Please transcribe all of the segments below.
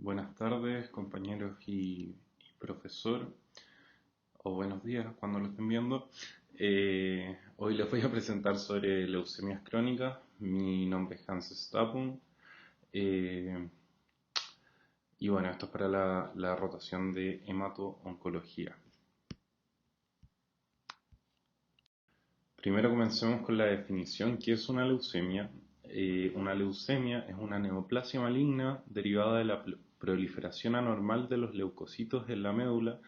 Buenas tardes, compañeros y profesor, o buenos días cuando lo estén viendo. Hoy les voy a presentar sobre leucemias crónicas. Mi nombre es Hans Stapun. eh, y bueno, esto es para la rotación de hemato-oncología. Primero comencemos con la definición. ¿Qué es una leucemia? Una leucemia es una neoplasia maligna derivada de la proliferación anormal de los leucocitos en la médula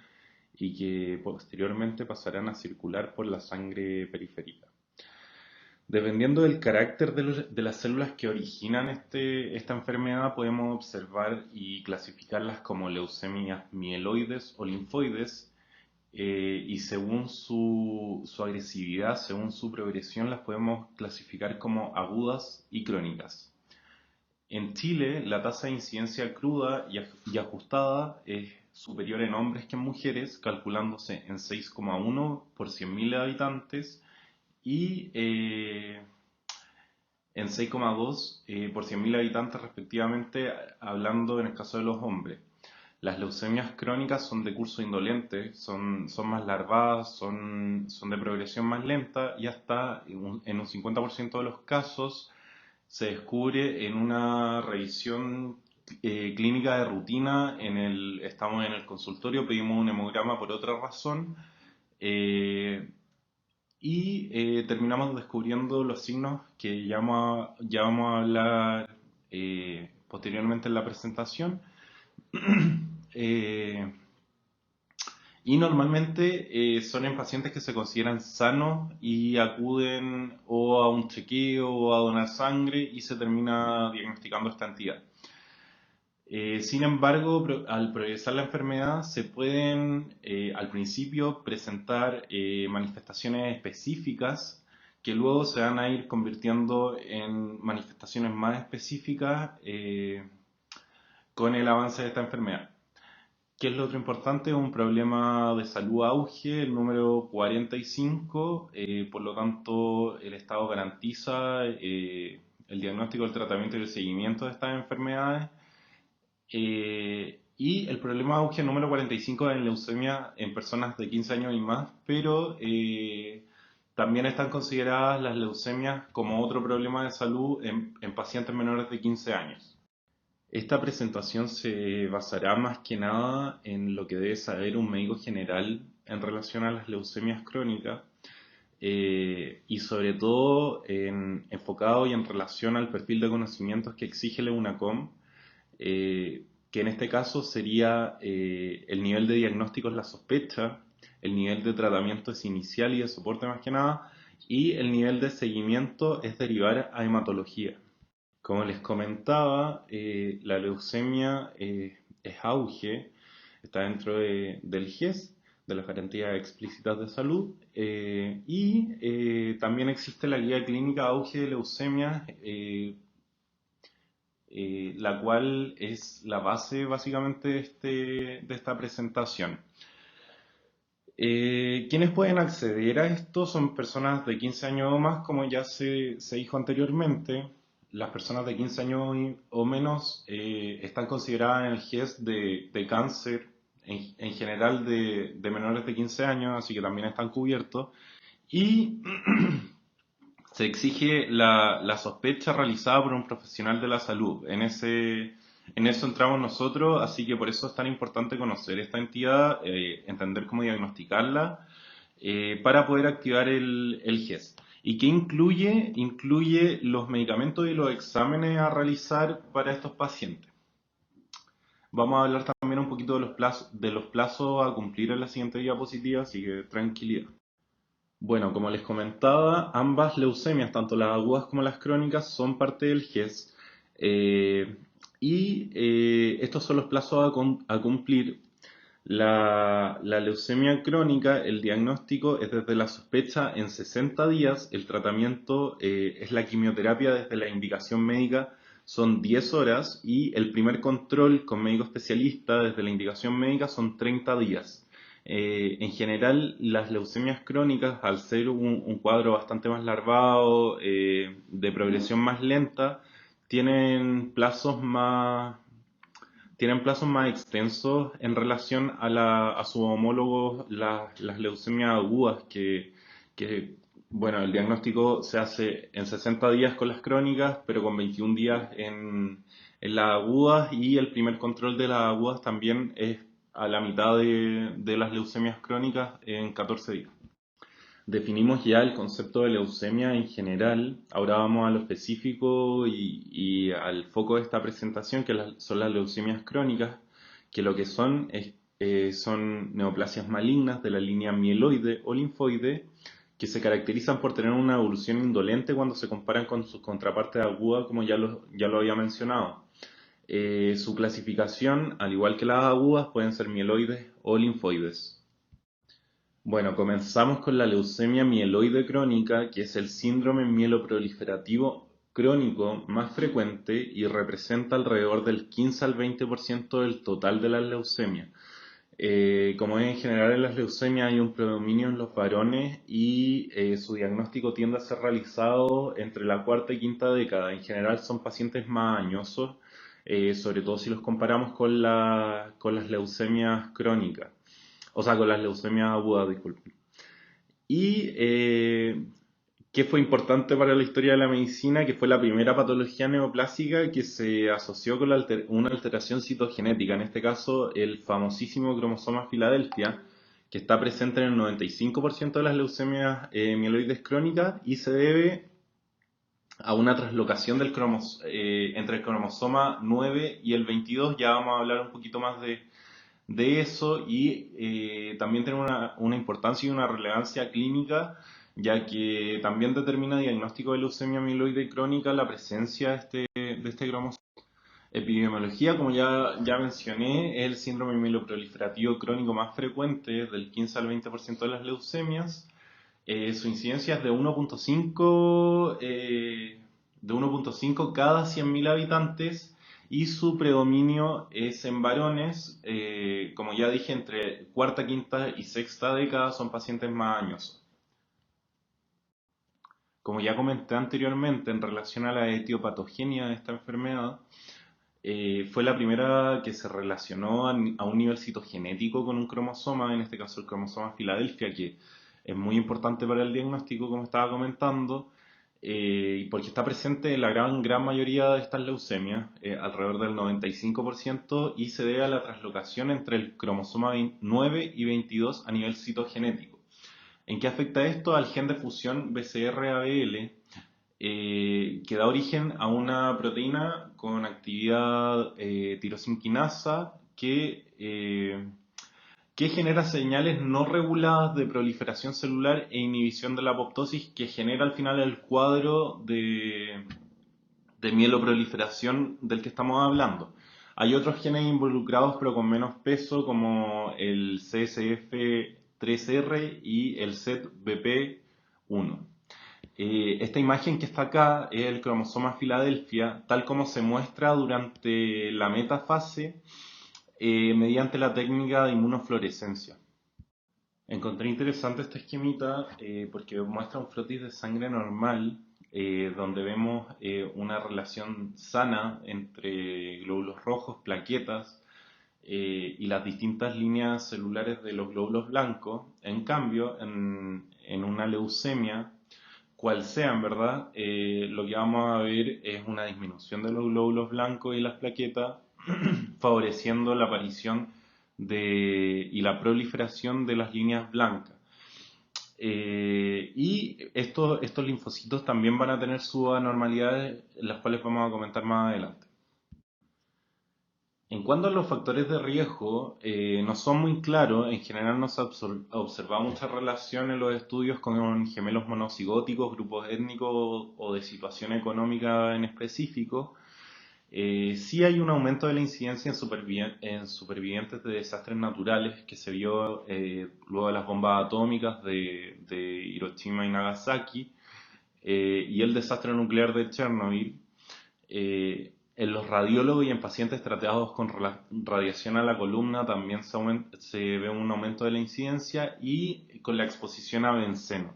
y que posteriormente pasarán a circular por la sangre periférica. Dependiendo del carácter de las células que originan esta enfermedad, podemos observar y clasificarlas como leucemias mieloides o linfoides, y según su agresividad, según su progresión, las podemos clasificar como agudas y crónicas. En Chile, la tasa de incidencia cruda y ajustada es superior en hombres que en mujeres, calculándose en 6,1 por 100.000 habitantes y en 6,2 por 100.000 habitantes respectivamente, hablando en el caso de los hombres. Las leucemias crónicas son de curso indolente, son más larvadas, son de progresión más lenta y hasta en un 50% de los casos se descubre en una revisión clínica de rutina. Estamos en el consultorio, pedimos un hemograma por otra razón, eh, y terminamos descubriendo los signos que ya vamos a hablar posteriormente en la presentación. Eh, y normalmente son en pacientes que se consideran sanos y acuden o a un chequeo o a donar sangre y se termina diagnosticando esta entidad. Sin embargo, al progresar la enfermedad se pueden al principio presentar manifestaciones específicas que luego se van a ir convirtiendo en manifestaciones más específicas con el avance de esta enfermedad. ¿Qué es lo otro importante? Un problema de salud auge, el número 45, por lo tanto el Estado garantiza el diagnóstico, el tratamiento y el seguimiento de estas enfermedades. Y el problema de auge número 45 es en leucemia en personas de 15 años y más, pero también están consideradas las leucemias como otro problema de salud en pacientes menores de 15 años. Esta presentación se basará más que nada en lo que debe saber un médico general en relación a las leucemias crónicas, y sobre todo enfocado y en relación al perfil de conocimientos que exige la UNACOM, que en este caso sería el nivel de diagnóstico es la sospecha, el nivel de tratamiento es inicial y de soporte más que nada, y el nivel de seguimiento es derivar a hematología. Como les comentaba, la leucemia es auge, está dentro del GES, de las garantías explícitas de salud, y también existe la guía clínica auge de leucemia, la cual es la base básicamente de esta presentación. ¿Quiénes pueden acceder a esto? Son personas de 15 años o más, como ya se dijo anteriormente. Las personas de 15 años o menos están consideradas en el GES de cáncer en general de menores de 15 años, así que también están cubiertos. Y se exige la sospecha realizada por un profesional de la salud. En eso entramos nosotros, así que por eso es tan importante conocer esta entidad, entender cómo diagnosticarla, para poder activar el GES. ¿Y qué incluye? Incluye los medicamentos y los exámenes a realizar para estos pacientes. Vamos a hablar también un poquito de los plazos a cumplir en la siguiente diapositiva, así que tranquilidad. Bueno, como les comentaba, ambas leucemias, tanto las agudas como las crónicas, son parte del GES, y estos son los plazos a cumplir. La leucemia crónica, el diagnóstico es desde la sospecha en 60 días, el tratamiento es la quimioterapia desde la indicación médica, son 10 horas, y el primer control con médico especialista desde la indicación médica son 30 días. En general, las leucemias crónicas, al ser un cuadro bastante más larvado, de progresión más lenta, tienen tienen plazos más extensos en relación a sus homólogos, las leucemias agudas, que, bueno, el diagnóstico se hace en 60 días con las crónicas, pero con 21 días en las agudas, y el primer control de las agudas también es a la mitad de las leucemias crónicas en 14 días. Definimos ya el concepto de leucemia en general. Ahora vamos a lo específico y al foco de esta presentación, que son las leucemias crónicas, que lo que son neoplasias malignas de la línea mieloide o linfoide, que se caracterizan por tener una evolución indolente cuando se comparan con sus contrapartes agudas, como ya lo había mencionado. Su clasificación, al igual que las agudas, pueden ser mieloides o linfoides. Bueno, comenzamos con la leucemia mieloide crónica, que es el síndrome mieloproliferativo crónico más frecuente y representa alrededor del 15 al 20% del total de las leucemias. Como es en general en las leucemias, hay un predominio en los varones y su diagnóstico tiende a ser realizado entre la cuarta y quinta década. En general son pacientes más añosos, sobre todo si los comparamos con las leucemias crónicas, o sea, con las leucemias agudas, disculpen. Y que fue importante para la historia de la medicina, que fue la primera patología neoplásica que se asoció con una alteración citogenética, en este caso el famosísimo cromosoma Filadelfia, que está presente en el 95% de las leucemias mieloides crónicas y se debe a una traslocación entre el cromosoma 9 y el 22. Ya vamos a hablar un poquito más de eso, y también tiene una importancia y una relevancia clínica, ya que también determina diagnóstico de leucemia mieloide crónica la presencia de este cromosoma. Epidemiología, como ya mencioné, es el síndrome mieloproliferativo crónico más frecuente, del 15 al 20% de las leucemias. Su incidencia es de 1.5 cada 100.000 habitantes, y su predominio es en varones. Como ya dije, entre cuarta, quinta y sexta década son pacientes más añosos. Como ya comenté anteriormente, en relación a la etiopatogenia de esta enfermedad, fue la primera que se relacionó a un nivel citogenético con un cromosoma, en este caso el cromosoma Filadelfia, que es muy importante para el diagnóstico, como estaba comentando, porque está presente en la gran mayoría de estas leucemias, alrededor del 95%, y se debe a la translocación entre el cromosoma 9 y 22 a nivel citogenético. ¿En qué afecta esto? Al gen de fusión BCR-ABL, que da origen a una proteína con actividad tirosinquinasa que genera señales no reguladas de proliferación celular e inhibición de la apoptosis, que genera al final el cuadro de mieloproliferación del que estamos hablando. Hay otros genes involucrados pero con menos peso, como el CSF3R y el ZBP1. Esta imagen que está acá es el cromosoma Filadelfia, tal como se muestra durante la metafase mediante la técnica de inmunofluorescencia. Encontré interesante esta esquemita porque muestra un frotis de sangre normal, donde vemos una relación sana entre glóbulos rojos, plaquetas, y las distintas líneas celulares de los glóbulos blancos. En cambio, en una leucemia, cual sea en verdad, lo que vamos a ver es una disminución de los glóbulos blancos y las plaquetas, favoreciendo la aparición y la proliferación de las líneas blancas. Y estos linfocitos también van a tener sus anormalidades, las cuales vamos a comentar más adelante. En cuanto a los factores de riesgo, no son muy claros. En general no se ha observado mucha relación en los estudios con gemelos monocigóticos, grupos étnicos o de situación económica en específico. Sí hay un aumento de la incidencia en supervivientes de desastres naturales, que se vio luego de las bombas atómicas de Hiroshima y Nagasaki, y el desastre nuclear de Chernobyl. En los radiólogos y en pacientes tratados con radiación a la columna también se ve un aumento de la incidencia, y con la exposición a benceno.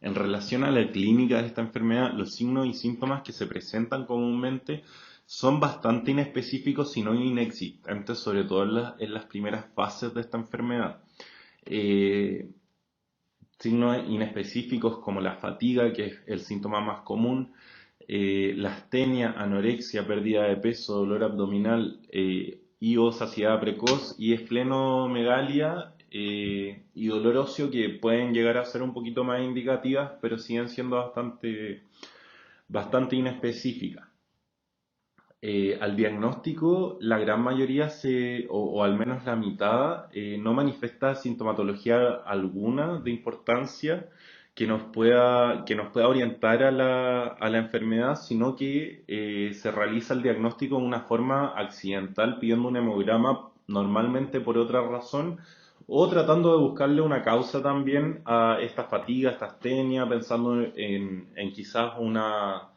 En relación a la clínica de esta enfermedad, los signos y síntomas que se presentan comúnmente son bastante inespecíficos, si no inexistentes, sobre todo en las primeras fases de esta enfermedad. Eh, Signos inespecíficos como la fatiga, que es el síntoma más común, la astenia, anorexia, pérdida de peso, dolor abdominal y o saciedad precoz, y esplenomegalia y dolor óseo, que pueden llegar a ser un poquito más indicativas, pero siguen siendo bastante inespecíficas. Al diagnóstico, la gran mayoría o al menos la mitad, no manifiesta sintomatología alguna de importancia que nos pueda orientar a a la enfermedad, sino que se realiza el diagnóstico de una forma accidental, pidiendo un hemograma normalmente por otra razón, o tratando de buscarle una causa también a esta fatiga, esta astenia, pensando en quizás una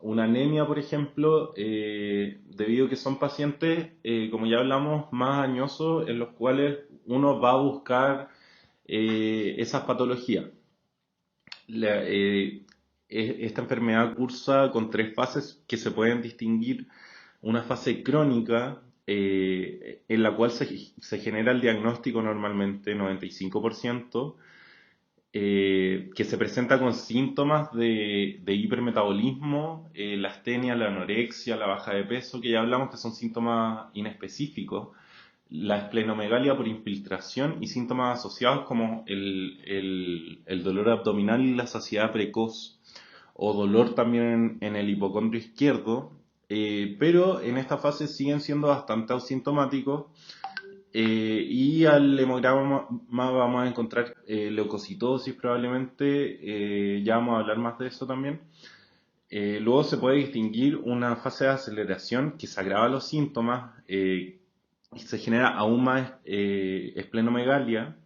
anemia, por ejemplo, debido a que son pacientes, como ya hablamos, más añosos, en los cuales uno va a buscar esas patologías. Esta enfermedad cursa con tres fases que se pueden distinguir. Una fase crónica, en la cual se genera el diagnóstico normalmente, 95%, que se presenta con síntomas de hipermetabolismo, la astenia, la anorexia, la baja de peso, que ya hablamos que son síntomas inespecíficos, la esplenomegalia por infiltración y síntomas asociados como el dolor abdominal y la saciedad precoz, o dolor también en el hipocondrio izquierdo, pero en esta fase siguen siendo bastante asintomáticos. Y al hemograma vamos a encontrar leucocitosis probablemente, ya vamos a hablar más de eso también. Luego se puede distinguir una fase de aceleración que se agrava los síntomas y se genera aún más esplenomegalia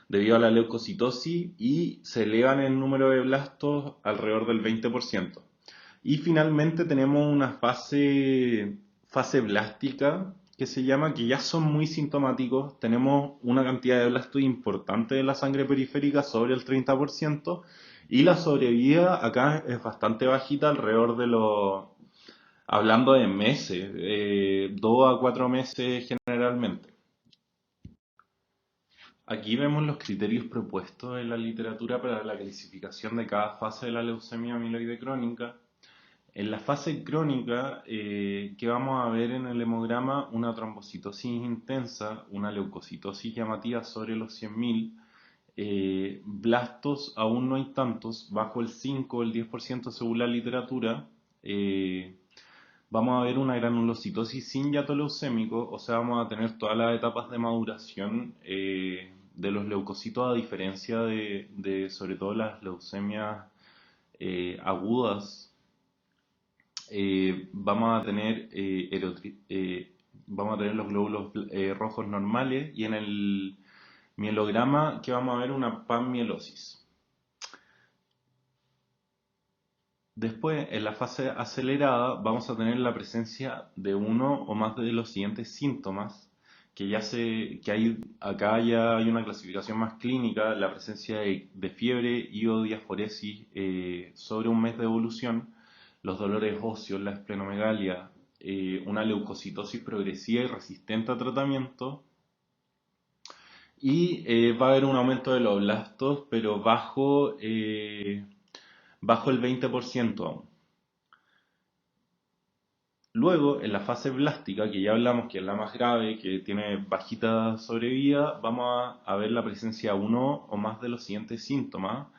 debido a la leucocitosis, y se elevan el número de blastos alrededor del 20%. Y finalmente tenemos una fase blástica que se llama, que ya son muy sintomáticos. Tenemos una cantidad de blastos importante de la sangre periférica, sobre el 30%, y la sobrevida acá es bastante bajita, alrededor de hablando de meses, 2 a 4 meses generalmente. Aquí vemos los criterios propuestos en la literatura para la clasificación de cada fase de la leucemia amiloide crónica. En la fase crónica, ¿qué vamos a ver en el hemograma? Una trombocitosis intensa, una leucocitosis llamativa sobre los 100.000, blastos aún no hay tantos, bajo el 5 o el 10% según la literatura. Vamos a ver una granulocitosis sin hiato leucémico, o sea, vamos a tener todas las etapas de maduración de los leucocitos, a diferencia de sobre todo las leucemias agudas. Vamos a tener los glóbulos rojos normales, y en el mielograma que vamos a ver una panmielosis. Después, en la fase acelerada, vamos a tener la presencia de uno o más de los siguientes síntomas, acá ya hay una clasificación más clínica: la presencia de fiebre y o diaforesis sobre un mes de evolución, los dolores óseos, la esplenomegalia, una leucocitosis progresiva y resistente a tratamiento, y va a haber un aumento de los blastos, pero bajo el 20% aún. Luego, en la fase blástica, que ya hablamos que es la más grave, que tiene bajita sobrevida, vamos a ver la presencia de uno o más de los siguientes síntomas.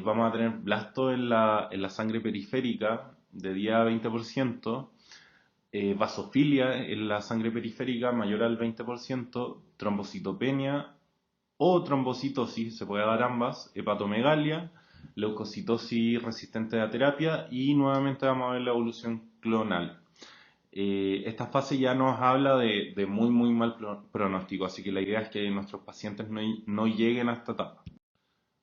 Vamos a tener blasto en en la sangre periférica de 10 a 20%, vasofilia en la sangre periférica mayor al 20%, trombocitopenia o trombocitosis, se puede dar ambas, hepatomegalia, leucocitosis resistente a terapia, y nuevamente vamos a ver la evolución clonal. Esta fase ya nos habla de muy muy mal pronóstico, así que la idea es que nuestros pacientes no lleguen a esta etapa.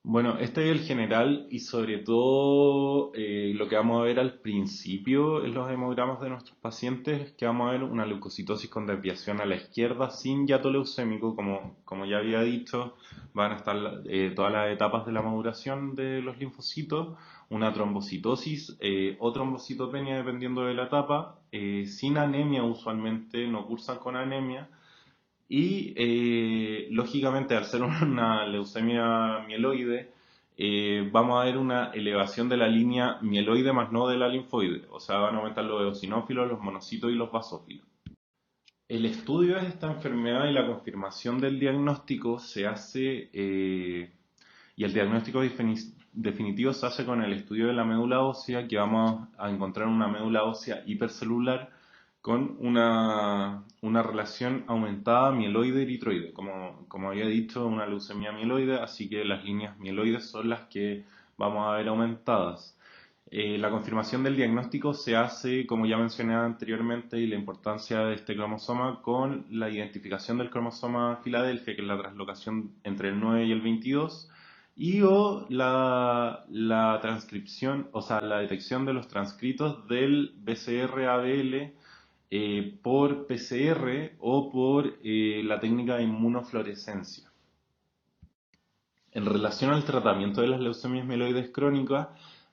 Bueno, este es el general, y sobre todo lo que vamos a ver al principio en los hemogramas de nuestros pacientes, que vamos a ver una leucocitosis con desviación a la izquierda sin hiato leucémico. Como ya había dicho, van a estar todas las etapas de la maduración de los linfocitos, una trombocitosis o trombocitopenia dependiendo de la etapa, sin anemia usualmente, no cursan con anemia y lógicamente al ser una leucemia mieloide, vamos a ver una elevación de la línea mieloide más no de la linfoide, o sea, van a aumentar los eosinófilos, los monocitos y los basófilos. El estudio de esta enfermedad y la confirmación del diagnóstico se hace, y el diagnóstico definitivo se hace con el estudio de la médula ósea, que vamos a encontrar una médula ósea hipercelular con una relación aumentada mieloide-eritroide. Como había dicho, una leucemia mieloide, así que las líneas mieloides son las que vamos a ver aumentadas. La confirmación del diagnóstico se hace, como ya mencioné anteriormente, y la importancia de este cromosoma con la identificación del cromosoma Filadelfia, que es la translocación entre el 9 y el 22, y o la transcripción, o sea, la detección de los transcritos del BCR-ABL por PCR o por la técnica de inmunofluorescencia. En relación al tratamiento de las leucemias mieloides crónicas,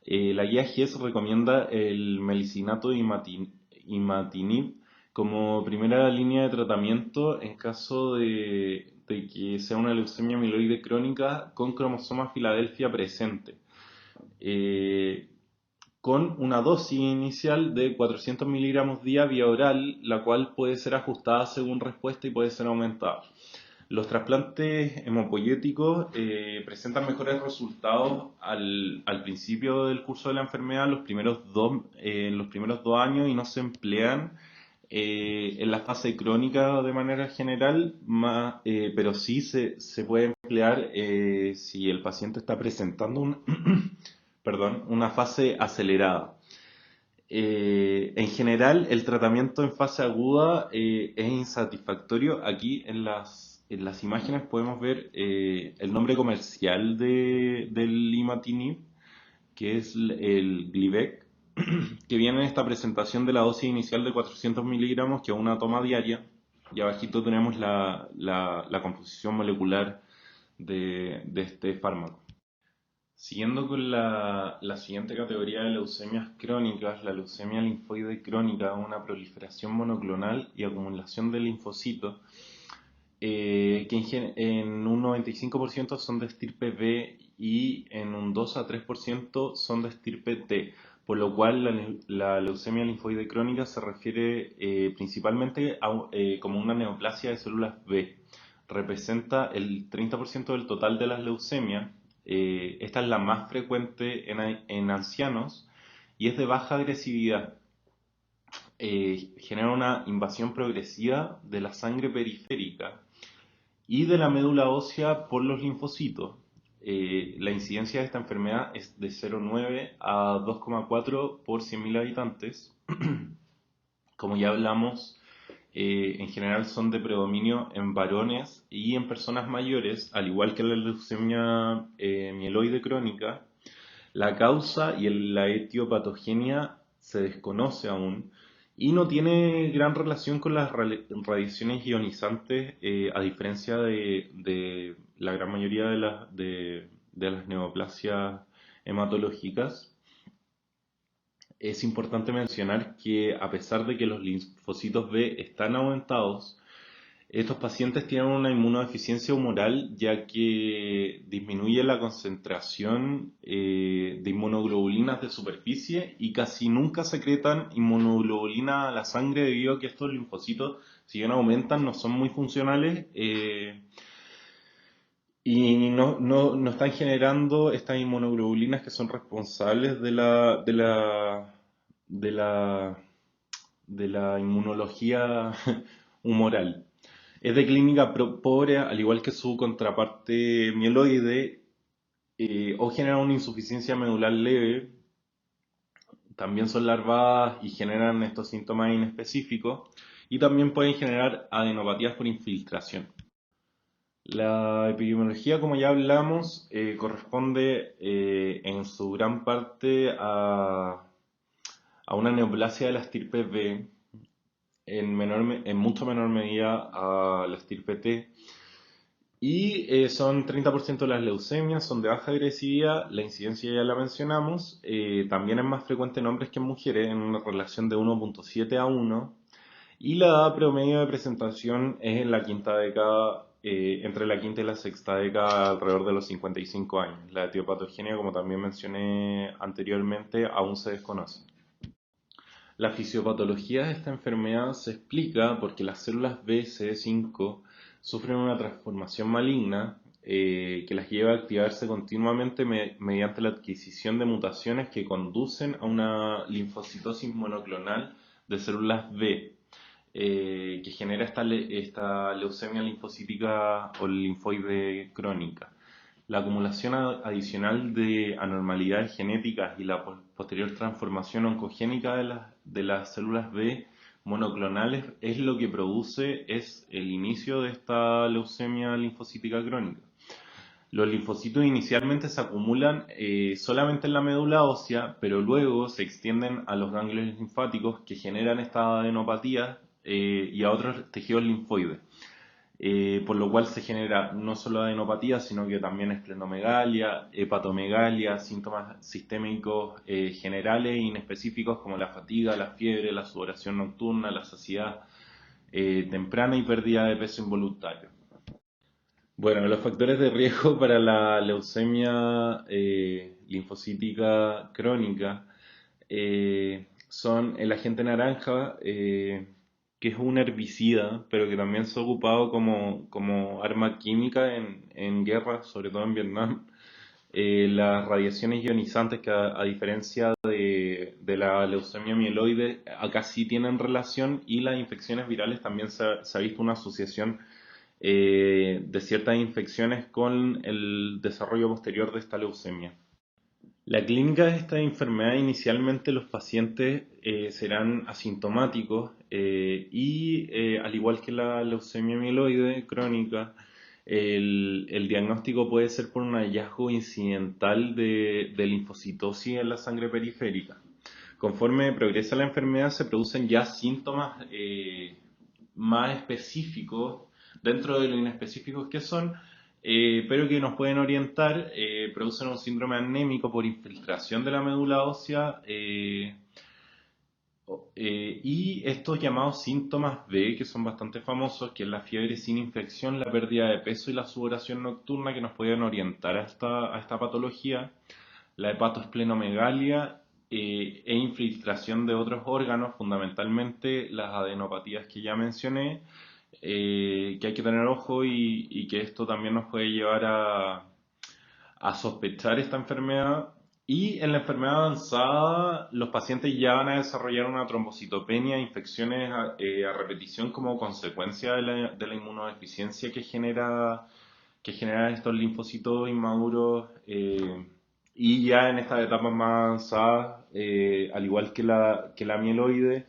la guía GES recomienda el melicinato imatinib como primera línea de tratamiento en caso de que sea una leucemia mieloide crónica con cromosoma Filadelfia presente, eh, con una dosis inicial de 400 miligramos día vía oral, la cual puede ser ajustada según respuesta y puede ser aumentada. Los trasplantes hemopoyéticos presentan mejores resultados al principio del curso de la enfermedad, en los primeros 2 años, y no se emplean en la fase crónica de manera general, pero sí se puede emplear si el paciente está presentando perdón, una fase acelerada. En general, el tratamiento en fase aguda es insatisfactorio. Aquí en las imágenes podemos ver el nombre comercial del imatinib, que es el Glivec, que viene en esta presentación de la dosis inicial de 400 miligramos, que es una toma diaria. Y abajito tenemos la composición molecular de este fármaco. Siguiendo con la siguiente categoría de leucemias crónicas, la leucemia linfoide crónica, una proliferación monoclonal y acumulación de linfocitos, que en un 95% son de estirpe B y en un 2 a 3% son de estirpe T, por lo cual la leucemia linfoide crónica se refiere principalmente como una neoplasia de células B. Representa el 30% del total de las leucemias. Esta es la más frecuente en ancianos y es de baja agresividad. Genera una invasión progresiva de la sangre periférica y de la médula ósea por los linfocitos. La incidencia de esta enfermedad es de 0,9 a 2,4 por 100.000 habitantes. Como ya hablamos, en general son de predominio en varones y en personas mayores, al igual que la leucemia mieloide crónica. La causa y la etiopatogenia se desconoce aún y no tiene gran relación con las radiaciones ionizantes, a diferencia de la gran mayoría de las neoplasias hematológicas. Es importante mencionar que a pesar de que los linfocitos B están aumentados, estos pacientes tienen una inmunodeficiencia humoral, ya que disminuye la concentración de inmunoglobulinas de superficie y casi nunca secretan inmunoglobulina a la sangre, debido a que estos linfocitos, si bien aumentan, no son muy funcionales y no están generando estas inmunoglobulinas que son responsables de la, de la inmunología humoral. Es de clínica pobre, al igual que su contraparte mieloide, o genera una insuficiencia medular leve. También son larvadas y generan estos síntomas inespecíficos. Y también pueden generar adenopatías por infiltración. La epidemiología, como ya hablamos, corresponde en su gran parte a una neoplasia de la estirpe B, en mucho menor medida a la estirpe T. Y son 30% de las leucemias, son de baja agresividad, la incidencia ya la mencionamos, también es más frecuente en hombres que en mujeres, en una relación de 1,7 a 1, y la edad promedio de presentación es en la quinta década, entre la quinta y la sexta década, alrededor de los 55 años. La etiopatogenia, como también mencioné anteriormente, aún se desconoce. La fisiopatología de esta enfermedad se explica porque las células B, CD5 sufren una transformación maligna que las lleva a activarse continuamente mediante la adquisición de mutaciones que conducen a una linfocitosis monoclonal de células B, que genera esta leucemia linfocítica o linfoide crónica. La acumulación adicional de anormalidades genéticas y la posterior transformación oncogénica de las células B monoclonales es lo que produce el inicio de esta leucemia linfocítica crónica. Los linfocitos inicialmente se acumulan solamente en la médula ósea, pero luego se extienden a los ganglios linfáticos que generan esta adenopatía y a otros tejidos linfoides. Por lo cual se genera no solo adenopatía, sino que también esplenomegalia, hepatomegalia, síntomas sistémicos generales e inespecíficos como la fatiga, la fiebre, la sudoración nocturna, la saciedad temprana y pérdida de peso involuntario. Bueno, los factores de riesgo para la leucemia linfocítica crónica son el agente naranja, que es un herbicida, pero que también se ha ocupado como arma química en guerras, sobre todo en Vietnam. Las radiaciones ionizantes, que a diferencia de la leucemia mieloide, acá sí tienen relación, y las infecciones virales también se ha visto una asociación de ciertas infecciones con el desarrollo posterior de esta leucemia. La clínica de esta enfermedad, inicialmente los pacientes serán asintomáticos y al igual que la leucemia mieloide crónica, el diagnóstico puede ser por un hallazgo incidental de linfocitosis en la sangre periférica. Conforme progresa la enfermedad se producen ya síntomas más específicos dentro de lo inespecíficos que son, pero que nos pueden orientar, producen un síndrome anémico por infiltración de la médula ósea y estos llamados síntomas B, que son bastante famosos, que es la fiebre sin infección, la pérdida de peso y la sudoración nocturna, que nos pueden orientar a esta patología, la hepatoesplenomegalia e infiltración de otros órganos, fundamentalmente las adenopatías que ya mencioné, que hay que tener ojo y que esto también nos puede llevar a sospechar esta enfermedad. Y en la enfermedad avanzada, los pacientes ya van a desarrollar una trombocitopenia, infecciones a repetición como consecuencia de la inmunodeficiencia que genera estos linfocitos inmaduros. Y ya en estas etapas más avanzadas, al igual que la mieloide,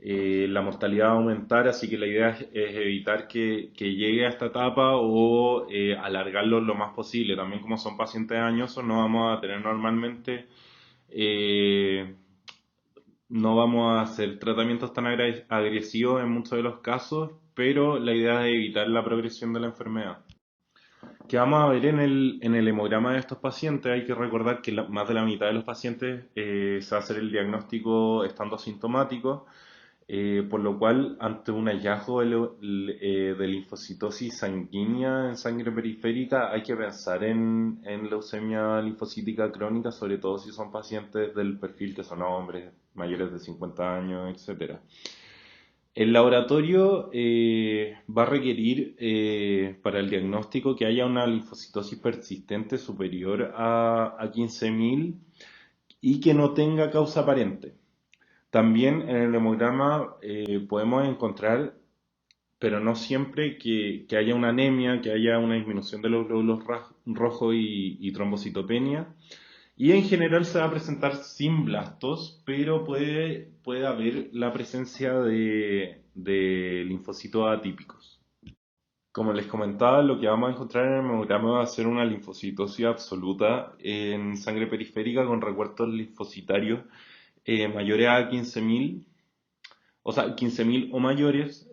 la mortalidad va a aumentar, así que la idea es evitar que llegue a esta etapa o alargarlo lo más posible. También como son pacientes añosos, no vamos a tener normalmente, eh, no vamos a hacer tratamientos tan agresivos en muchos de los casos, pero la idea es evitar la progresión de la enfermedad. Que vamos a ver en el hemograma de estos pacientes, hay que recordar que más de la mitad de los pacientes se va a hacer el diagnóstico estando asintomáticos, por lo cual, ante un hallazgo de linfocitosis sanguínea en sangre periférica, hay que pensar en leucemia linfocítica crónica, sobre todo si son pacientes del perfil que son hombres mayores de 50 años, etcétera. El laboratorio va a requerir para el diagnóstico que haya una linfocitosis persistente superior a 15.000 y que no tenga causa aparente. También en el hemograma podemos encontrar, pero no siempre, que haya una anemia, que haya una disminución de los glóbulos rojos y trombocitopenia. Y en general se va a presentar sin blastos, pero puede haber la presencia de linfocitos atípicos. Como les comentaba, lo que vamos a encontrar en el hemograma va a ser una linfocitosis absoluta en sangre periférica con recuerdos linfocitarios mayores a 15.000. o sea, 15.000 o mayores,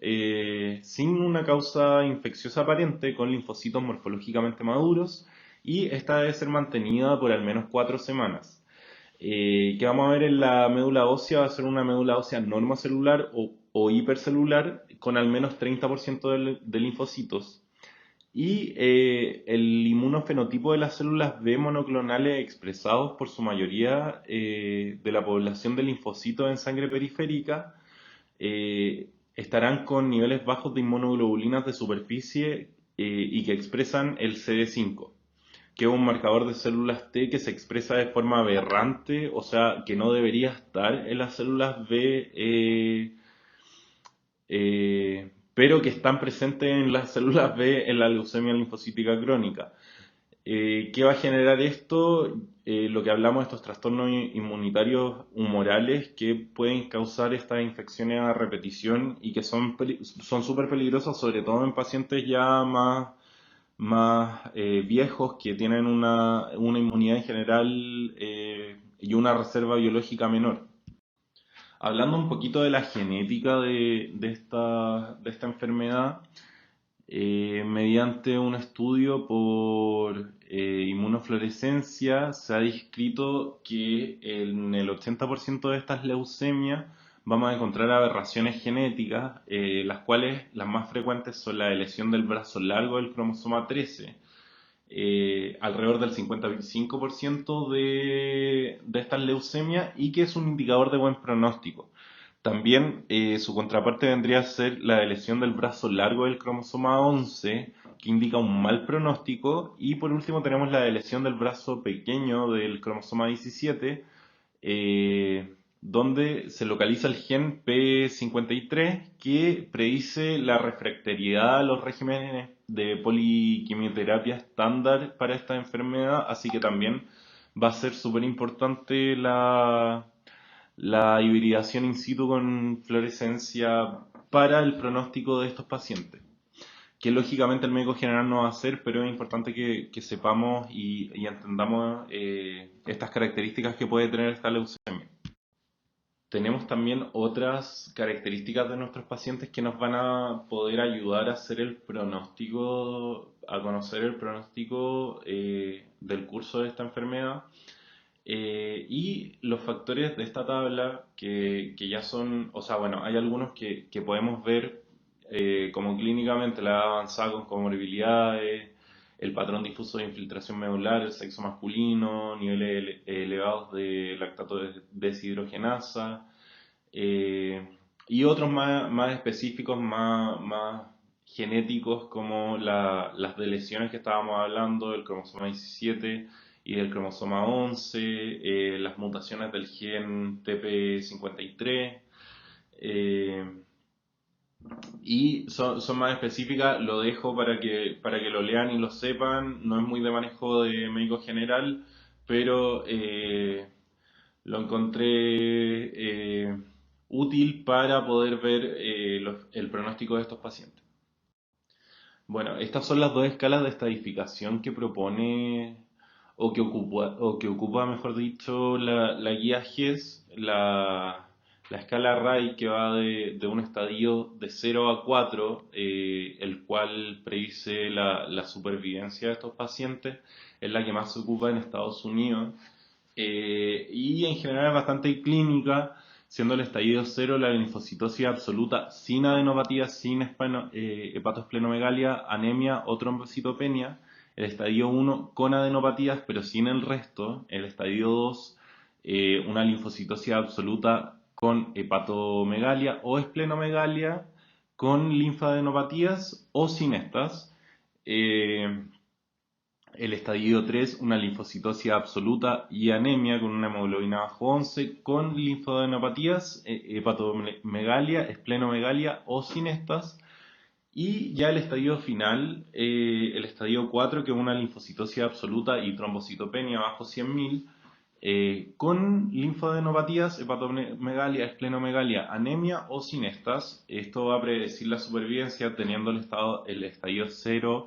sin una causa infecciosa aparente, con linfocitos morfológicamente maduros, y esta debe ser mantenida por al menos 4 semanas. Que vamos a ver en la médula ósea va a ser una médula ósea normocelular o hipercelular con al menos 30% de linfocitos. Y el inmunofenotipo de las células B monoclonales expresados por su mayoría de la población de linfocitos en sangre periférica estarán con niveles bajos de inmunoglobulinas de superficie y que expresan el CD5, que es un marcador de células T que se expresa de forma aberrante, o sea, que no debería estar en las células B, pero que están presentes en las células B en la leucemia linfocítica crónica. ¿Qué va a generar esto? Lo que hablamos de estos trastornos inmunitarios humorales que pueden causar estas infecciones a repetición y que son súper peligrosas, sobre todo en pacientes ya más viejos que tienen una inmunidad en general y una reserva biológica menor. Hablando un poquito de la genética de esta enfermedad, mediante un estudio por inmunofluorescencia se ha descrito que en el 80% de estas leucemias vamos a encontrar aberraciones genéticas, las cuales las más frecuentes son la lesión del brazo largo del cromosoma 13. Alrededor del 55% de estas leucemias, y que es un indicador de buen pronóstico. También su contraparte vendría a ser la lesión del brazo largo del cromosoma 11, que indica un mal pronóstico. Y por último tenemos la lesión del brazo pequeño del cromosoma 17, donde se localiza el gen P53 que predice la refractariedad a los regímenes de poliquimioterapia estándar para esta enfermedad, así que también va a ser súper importante la hibridación in situ con fluorescencia para el pronóstico de estos pacientes, que lógicamente el médico general no va a hacer, pero es importante que sepamos y entendamos estas características que puede tener esta leucemia. Tenemos también otras características de nuestros pacientes que nos van a poder ayudar a hacer el pronóstico, a conocer el pronóstico del curso de esta enfermedad. Y los factores de esta tabla que ya son, o sea, bueno, hay algunos que podemos ver como clínicamente la edad avanzada con comorbilidades, el patrón difuso de infiltración medular, el sexo masculino, niveles elevados de lactato deshidrogenasa, eh, y otros más específicos, más genéticos, como las de lesiones que estábamos hablando, del cromosoma 17 y del cromosoma 11, las mutaciones del gen TP53, eh, y son más específicas. Lo dejo para que lo lean y lo sepan. No es muy de manejo de médico general, pero lo encontré útil para poder ver el pronóstico de estos pacientes. Bueno, estas son las dos escalas de estadificación que propone o que ocupa, mejor dicho, la guía GES, la escala RAI, que va de un estadio de 0 a 4, el cual predice la supervivencia de estos pacientes. Es la que más se ocupa en Estados Unidos. Y en general es bastante clínica, siendo el estadio 0 la linfocitosis absoluta sin adenopatía, sin hepatosplenomegalia, anemia o trombocitopenia. El estadio 1 con adenopatías pero sin el resto. El estadio 2 una linfocitosis absoluta con hepatomegalia o esplenomegalia con linfadenopatías o sin estas. Eh, el estadio 3, una linfocitosis absoluta y anemia con una hemoglobina bajo 11, con linfadenopatías, hepatomegalia, esplenomegalia o sin estas. Y ya el estadio final, el estadio 4, que es una linfocitosis absoluta y trombocitopenia bajo 100.000, con linfadenopatías, hepatomegalia, esplenomegalia, anemia o sin estas. Esto va a predecir la supervivencia teniendo el estadio 0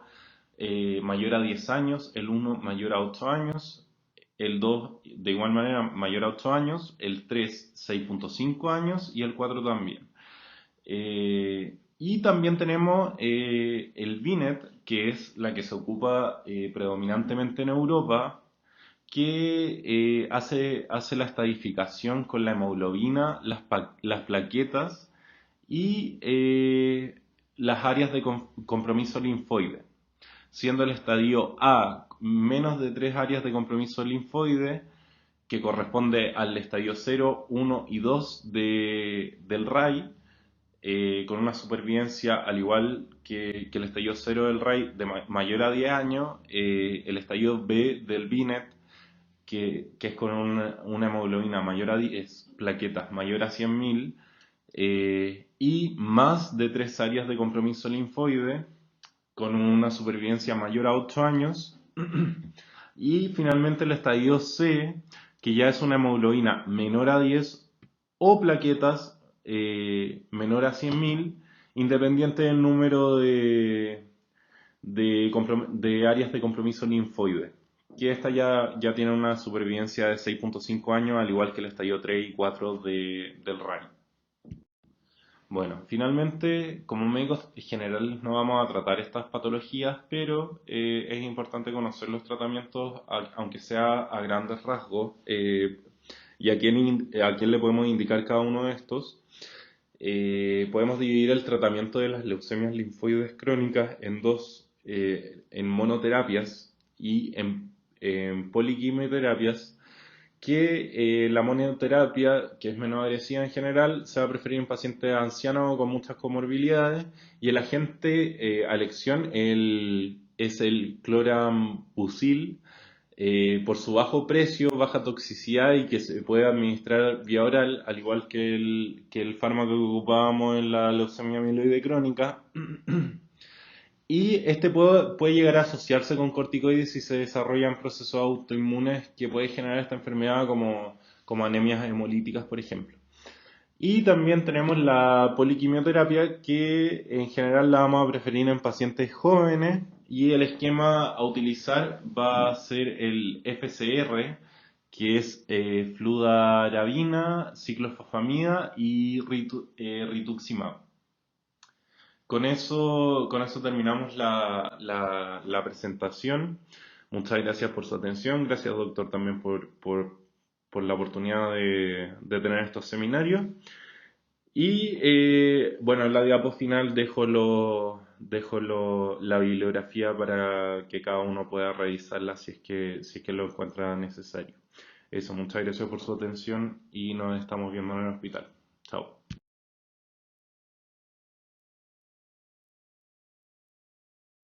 mayor a 10 años, el 1 mayor a 8 años, el 2 de igual manera mayor a 8 años, el 3 6.5 años y el 4 también. Y también tenemos el VINET, que es la que se ocupa predominantemente en Europa, que hace la estadificación con la hemoglobina, las plaquetas y las áreas de compromiso linfoide, siendo el estadio A menos de 3 áreas de compromiso linfoide, que corresponde al estadio 0, 1 y 2 del RAI, con una supervivencia al igual que el estadio 0 del RAI de mayor a 10 años, el estadio B del BINET, que es con una hemoglobina mayor a 10 plaquetas, mayor a 100.000, y más de 3 áreas de compromiso linfoide, con una supervivencia mayor a 8 años. Y finalmente el estadio C, que ya es una hemoglobina menor a 10 o plaquetas menor a 100.000, independiente del número de áreas de compromiso linfoide. Que esta ya tiene una supervivencia de 6,5 años, al igual que el estadio 3 y 4 del RAI. Bueno, finalmente, como médicos generales no vamos a tratar estas patologías, pero es importante conocer los tratamientos, aunque sea a grandes rasgos, y a quién le podemos indicar cada uno de estos. Podemos dividir el tratamiento de las leucemias linfoides crónicas en dos, en monoterapias y en poliquimioterapias, que la monoterapia, que es menos agresiva en general, se va a preferir en pacientes ancianos o con muchas comorbilidades, y el agente a elección es el clorambucil, por su bajo precio, baja toxicidad y que se puede administrar vía oral, al igual que el fármaco que ocupábamos en la leucemia amiloide crónica. Y este puede llegar a asociarse con corticoides si se desarrollan procesos autoinmunes que puede generar esta enfermedad, como anemias hemolíticas, por ejemplo. Y también tenemos la poliquimioterapia, que en general la vamos a preferir en pacientes jóvenes, y el esquema a utilizar va a ser el FCR, que es fludarabina, ciclofosfamida y rituximab. Con eso terminamos la presentación. Muchas gracias por su atención. Gracias, doctor, también por la oportunidad de tener estos seminarios. Y bueno, en la diapo final dejo la bibliografía para que cada uno pueda revisarla si es que lo encuentra necesario. Eso, muchas gracias por su atención y nos estamos viendo en el hospital. Chao.